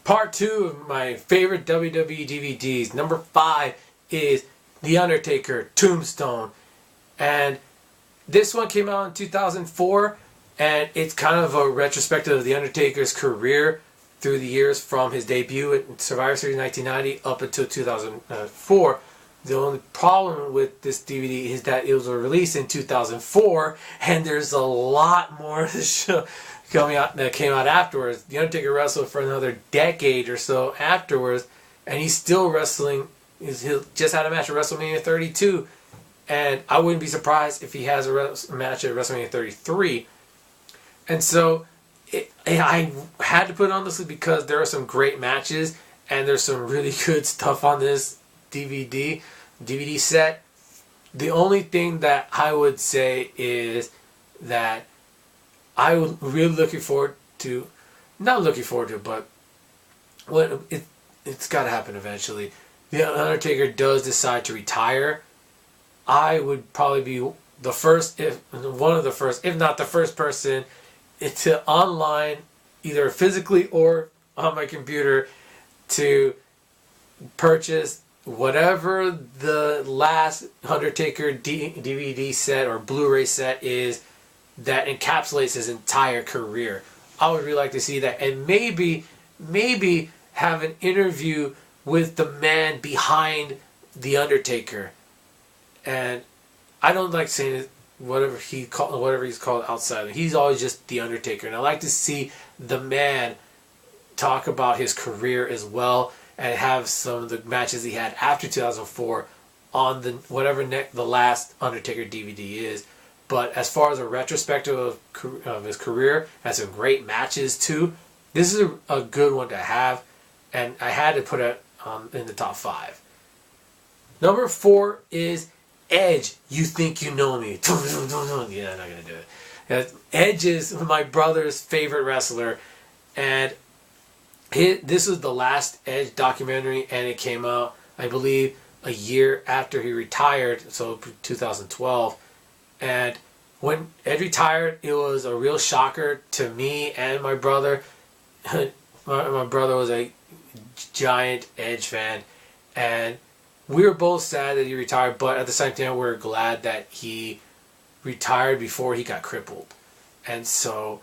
Part 2 of my favorite WWE DVDs. Number 5 is The Undertaker Tombstone. And this one came out in 2004. And it's kind of a retrospective of The Undertaker's career through the years from his debut at Survivor Series 1990 up until 2004. The only problem with this DVD is that it was released in 2004, and there's a lot more of the show coming out that came out afterwards. The Undertaker wrestled for another decade or so afterwards, and he's still wrestling. He just had a match at WrestleMania 32, and I wouldn't be surprised if he has a match at WrestleMania 33. And so I had to put it on this because there are some great matches, and there's some really good stuff on this DVD set. The only thing that I would say is that I was really looking forward to, not looking forward to, but when it's got to happen eventually. The Undertaker does decide to retire. I would probably be the first, if not the first person to online, either physically or on my computer, to purchase whatever the last Undertaker DVD set or Blu-ray set is that encapsulates his entire career. I would really like to see that, and maybe have an interview with the man behind the Undertaker. And I don't like saying it, whatever he's called outside. He's always just the Undertaker, and I like to see the man talk about his career as well, and have some of the matches he had after 2004 on the the last Undertaker DVD is. But as far as a retrospective of his career, has some great matches too. This is a good one to have, and I had to put it in the top 5. Number 4 is Edge. You Think You Know Me. Yeah, I'm not gonna do it. Edge is my brother's favorite wrestler, and this was the last Edge documentary, and it came out, I believe, a year after he retired, so 2012. And when Edge retired, it was a real shocker to me and my brother. My brother was a giant Edge fan, and we were both sad that he retired, but at the same time, we were glad that he retired before he got crippled. And so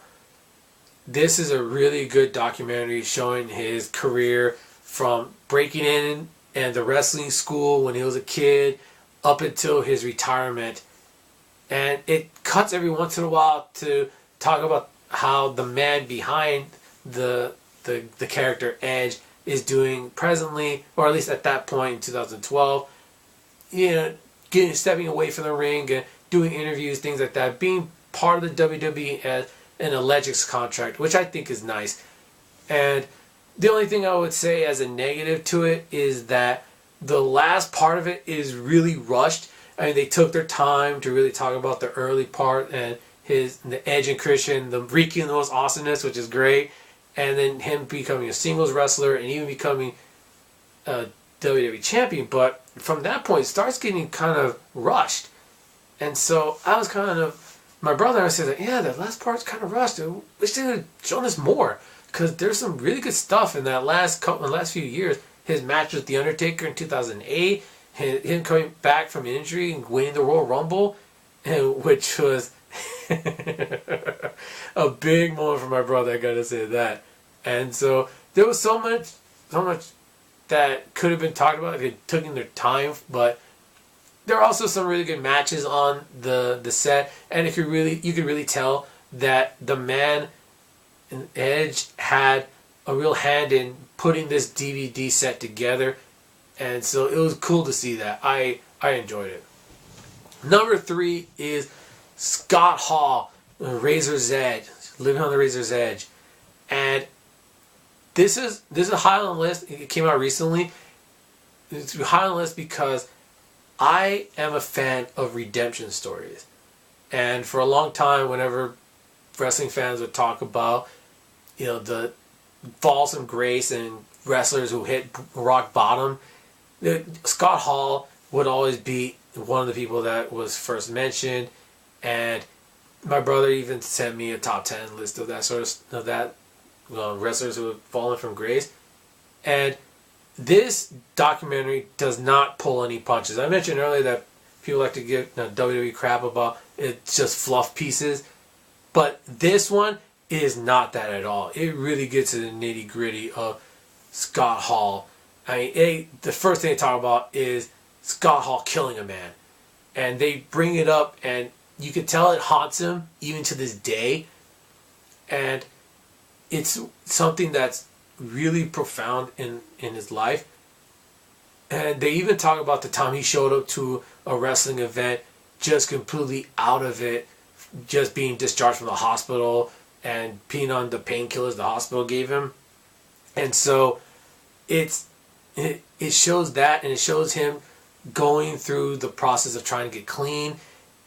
this is a really good documentary showing his career from breaking in and the wrestling school when he was a kid up until his retirement. And it cuts every once in a while to talk about how the man behind the character Edge is doing presently, or at least at that point in 2012. Stepping away from the ring and doing interviews, things like that, being part of the WWE as an Allegix contract, which I think is nice. And the only thing I would say as a negative to it is that the last part of it is really rushed. I mean, they took their time to really talk about the early part and the Edge and Christian, the wreaking those awesomeness, which is great, and then him becoming a singles wrestler and even becoming a WWE champion. But from that point, it starts getting kind of rushed. And so I was kind of, my brother and I said, yeah, that last part's kind of rushed. I wish they would have shown us more, because there's some really good stuff in that last few years. His match with The Undertaker in 2008, him coming back from injury and winning the Royal Rumble, which was a big moment for my brother, I gotta say that. And so there was so much that could have been talked about if they took in their time, but there are also some really good matches on the set, and you could really tell that the man Edge had a real hand in putting this DVD set together, and so it was cool to see that. I enjoyed it. Number 3 is Scott Hall, Razor's Edge, Living on the Razor's Edge, and this is high on the list. It came out recently. It's high on the list because I am a fan of redemption stories. And for a long time, whenever wrestling fans would talk about, the falls from grace and wrestlers who hit rock bottom, Scott Hall would always be one of the people that was first mentioned. And my brother even sent me a top 10 list of that wrestlers who have fallen from grace. And this documentary does not pull any punches. I mentioned earlier that people like to give WWE crap about it's just fluff pieces. But this one is not that at all. It really gets to the nitty gritty of Scott Hall. I mean, the first thing they talk about is Scott Hall killing a man. And they bring it up, and you can tell it haunts him even to this day. And it's something that's really profound in his life. And they even talk about the time he showed up to a wrestling event just completely out of it, just being discharged from the hospital and peeing on the painkillers the hospital gave him. And so it shows that, and it shows him going through the process of trying to get clean,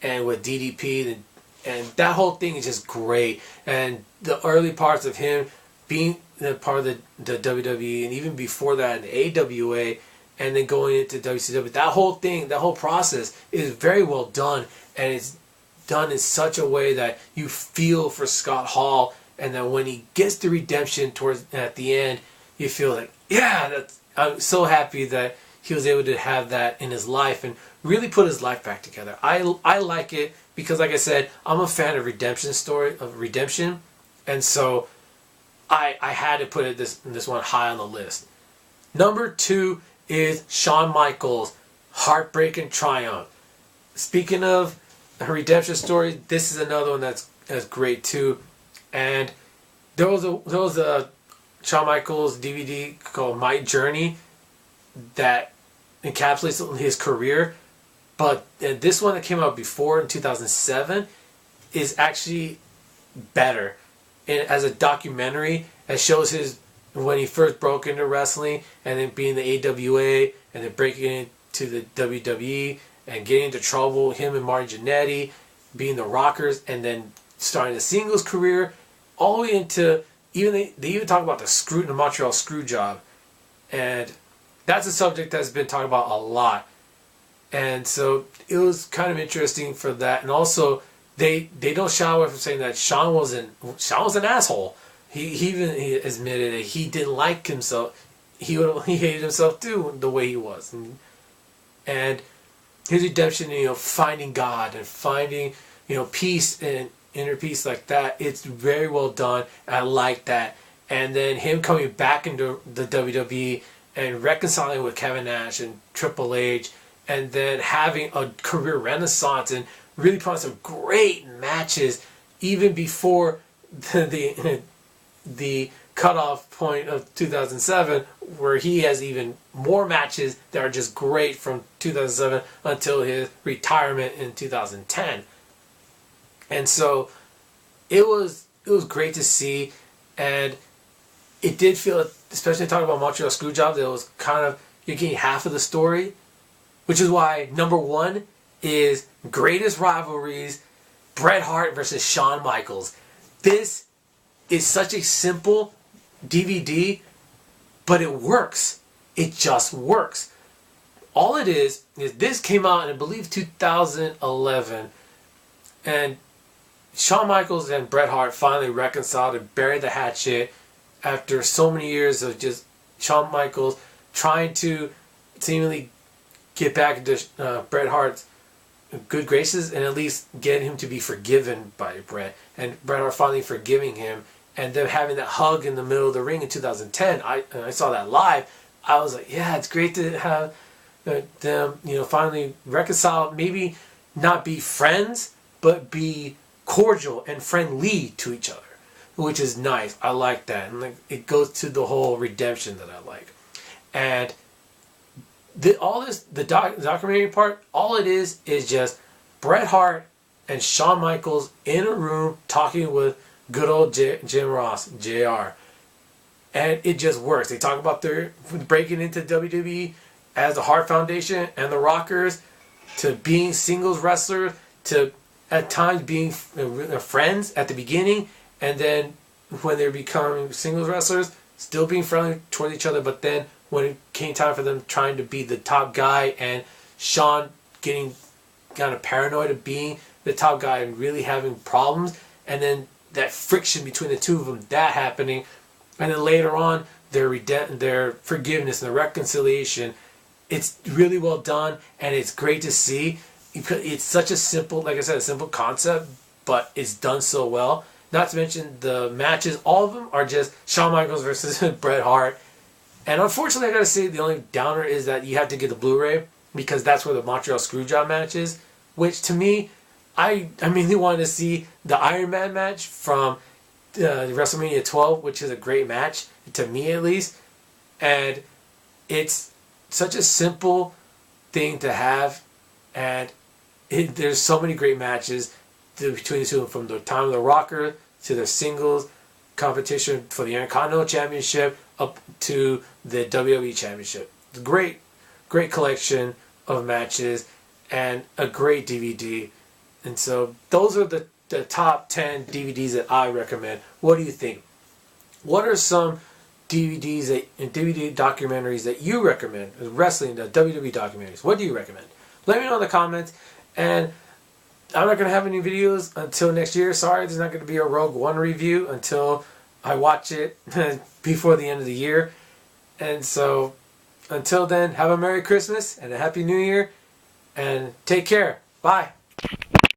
and with DDP, and that whole thing is just great. And the early parts of him being part of the WWE, and even before that in the AWA, and then going into WCW, that whole thing, that whole process is very well done, and it's done in such a way that you feel for Scott Hall, and then when he gets the redemption at the end, you feel like, yeah, I'm so happy that he was able to have that in his life and really put his life back together. I like it because, like I said, I'm a fan of redemption, and so I had to put this one high on the list. Number 2 is Shawn Michaels' Heartbreak and Triumph. Speaking of her redemption story, this is another one that's great too. And there was a Shawn Michaels DVD called My Journey that encapsulates his career, but this one that came out before in 2007 is actually better. And as a documentary, it shows when he first broke into wrestling, and then being the AWA, and then breaking into the WWE and getting into trouble, him and Marty Jannetty being the Rockers, and then starting a singles career, all the way into they even talk about the Montreal screw job, and that's a subject that's been talked about a lot. And so it was kind of interesting for that. And also they don't shy away from saying that Shawn was an asshole. He admitted that he didn't like himself. He hated himself too, the way he was. And his redemption, finding God and finding, peace and inner peace like that, it's very well done. I like that. And then him coming back into the WWE and reconciling with Kevin Nash and Triple H, and then having a career renaissance and really putting some great matches even before the cutoff point of 2007, where he has even more matches that are just great from 2007 until his retirement in 2010. And so it was great to see, and it did feel, especially talking about Montreal Screwjob, that it was kind of, you're getting half of the story, which is why number 1 is greatest rivalries, Bret Hart versus Shawn Michaels. This is such a simple DVD, but it works. It just works. All it is this came out in, I believe, 2011, and Shawn Michaels and Bret Hart finally reconciled and buried the hatchet after so many years of just Shawn Michaels trying to seemingly get back into Bret Hart's good graces and at least get him to be forgiven by Bret, and Bret Hart finally forgiving him, and them having that hug in the middle of the ring in 2010. I saw that live. I was like, yeah, it's great to have them, finally reconcile. Maybe not be friends, but be cordial and friendly to each other, which is nice. I like that, and it goes to the whole redemption that I like. And the documentary part, all it is just Bret Hart and Shawn Michaels in a room talking with good old Jim Ross, JR. And it just works. They talk about their breaking into WWE as the Hart Foundation and the Rockers, to being singles wrestlers, to at times being friends at the beginning, and then when they're becoming singles wrestlers, still being friendly toward each other, but then when it came time for them trying to be the top guy, and Shawn getting kind of paranoid of being the top guy and really having problems, and then that friction between the two of them, that happening, and then later on their forgiveness and the reconciliation. It's really well done, and it's great to see. It's such a simple, like I said, a simple concept, but it's done so well. Not to mention the matches, all of them are just Shawn Michaels versus Bret Hart. And unfortunately, I gotta say, the only downer is that you have to get the Blu-ray, because that's where the Montreal Screwjob match is. Which, to me, I mainly wanted to see the Iron Man match from WrestleMania 12, which is a great match, to me at least. And it's such a simple thing to have, and there's so many great matches between the two, from the time of the Rocker to the singles competition for the Intercontinental Championship up to the WWE Championship. Great collection of matches and a great DVD. And so those are the top 10 DVDs that I recommend. What do you think? What are some DVDs and DVD documentaries that you recommend? Wrestling, the WWE documentaries. What do you recommend? Let me know in the comments. And I'm not going to have any videos until next year. Sorry, there's not going to be a Rogue One review until I watch it before the end of the year. And so, until then, have a Merry Christmas and a Happy New Year. And take care. Bye.